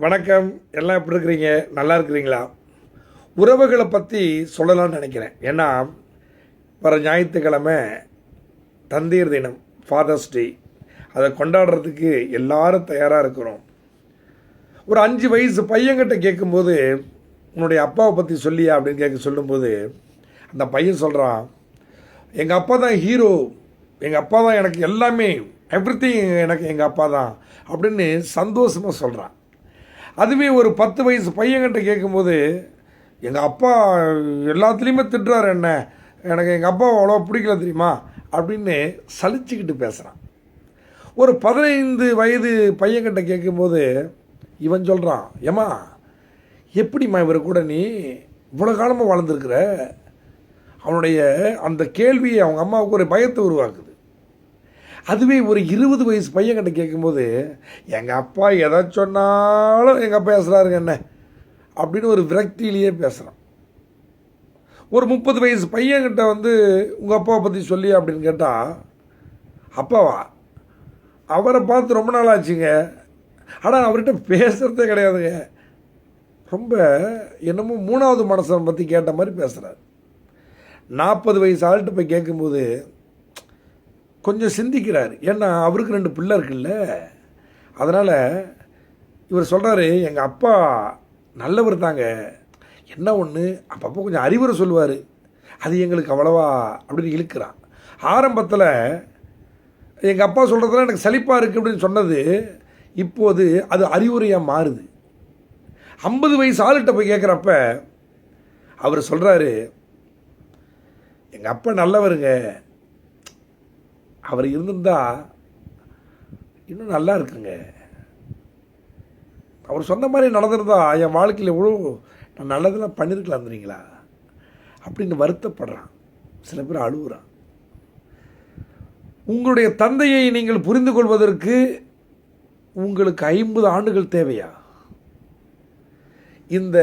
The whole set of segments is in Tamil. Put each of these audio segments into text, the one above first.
வணக்கம். எல்லாம் எப்படி இருக்கிறீங்க? நல்லா இருக்கிறீங்களா? உறவுகளை பற்றி சொல்லலாம்னு நினைக்கிறேன். ஏன்னா வர ஞாயிற்றுக்கிழமை தந்தையர் தினம், ஃபாதர்ஸ் டே. அதை கொண்டாடுறதுக்கு எல்லாரும் தயாராக இருக்கிறோம். ஒரு 5 வயசு பையன்கிட்ட கேட்கும்போது, உன்னுடைய அப்பாவை பற்றி சொல்லியா அப்படின்னு சொல்லும்போது, அந்த பையன் சொல்கிறான், எங்கள் அப்பா தான் ஹீரோ, எங்கள் அப்பா தான் எனக்கு எல்லாமே, எவ்ரிதிங் எனக்கு எங்கள் அப்பா தான் அப்படின்னு சந்தோஷமாக சொல்கிறான். அதுவே ஒரு 10 வயசு பையன்கிட்ட கேட்கும்போது, எங்கள் அப்பா எல்லாத்துலேயுமே திட்டுறாரு, என்ன எனக்கு எங்கள் அப்பா அவ்வளோ பிடிக்கல தெரியுமா அப்படின்னு சலிச்சுக்கிட்டு பேசுகிறான். ஒரு 15 வயது பையன்கிட்ட கேட்கும்போது இவன் சொல்கிறான், ஏம்மா எப்படிம்மா இவர் கூட நீ இவ்வளோ காலமாக வாழ்ந்துருக்குற? அவனுடைய அந்த கேள்வி அவங்க அம்மாவுக்கு ஒரு பயத்தை உருவாக்குது. அதுவே ஒரு 20 வயசு பையன்கிட்ட கேட்கும்போது, எங்கள் அப்பா எதை சொன்னாலும் எங்கள் அப்பா பேசுகிறாருங்க என்ன அப்படின்னு ஒரு விரக்தியிலேயே பேசுகிறான். ஒரு 30 வயசு பையன்கிட்ட உங்கள் அப்பாவை பற்றி சொல்லி அப்படின்னு கேட்டால், அப்பாவா அவரை பார்த்து ரொம்ப நாள் ஆச்சுங்க, ஆனால் அவர்கிட்ட பேசுகிறதே கிடையாதுங்க, ரொம்ப என்னமோ 3வது மனுஷனை பற்றி கேட்ட மாதிரி பேசுகிறார். 40 வயசு ஆள்கிட்ட போய் கேட்கும்போது கொஞ்சம் சிந்திக்கிறார். ஏன்னா அவருக்கு 2 பிள்ளை இருக்குல்ல. அதனால் இவர் சொல்கிறாரு, எங்கள் அப்பா நல்லவர் தாங்க, என்ன ஒன்று அப்பப்போ கொஞ்சம் அறிவுரை சொல்லுவார், அது எங்களுக்கு அவ்வளவா அப்படின்னு இழுக்கிறான். ஆரம்பத்தில் எங்கள் அப்பா சொல்கிறதுலாம் எனக்கு சலிப்பாக இருக்குது அப்படின்னு சொன்னது இப்போது அது அறிவுரையாக மாறுது. 50 வயசு ஆளுகிட்ட போய் கேட்குறப்ப அவர் சொல்கிறாரு, எங்கள் அப்பா நல்லவருங்க, அவர் இருந்திருந்தா இன்னும் நல்லா இருக்குங்க, அவர் சொன்ன மாதிரி நடந்திருந்தா என் வாழ்க்கையில் எவ்வளோ நான் நல்லதெல்லாம் பண்ணியிருக்கலாம் தெரியுங்களா அப்படின்னு வருத்தப்படுறான். சில பேர் அழுகுறான். உங்களுடைய தந்தையை நீங்கள் புரிந்து கொள்வதற்கு உங்களுக்கு 50 ஆண்டுகள் தேவையா? இந்த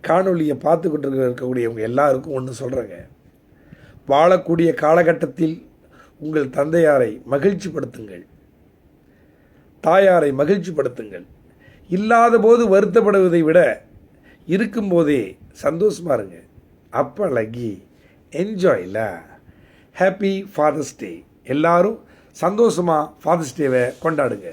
காணொலியை பார்த்து கொண்டு இருக்கக்கூடியவங்க எல்லாருக்கும் ஒன்று சொல்கிறேங்க, வாழக்கூடிய காலகட்டத்தில் உங்கள் தந்தையாரை மகிழ்ச்சிப்படுத்துங்கள், தாயாரை மகிழ்ச்சிப்படுத்துங்கள். இல்லாத போது வருத்தப்படுவதை விட இருக்கும்போதே சந்தோஷமாக இருங்க. அப்போ லக்கி என்ஜாய்ல. ஹாப்பி ஃபாதர்ஸ் டே. எல்லாரும் சந்தோஷமாக ஃபாதர்ஸ் டேவை கொண்டாடுங்க.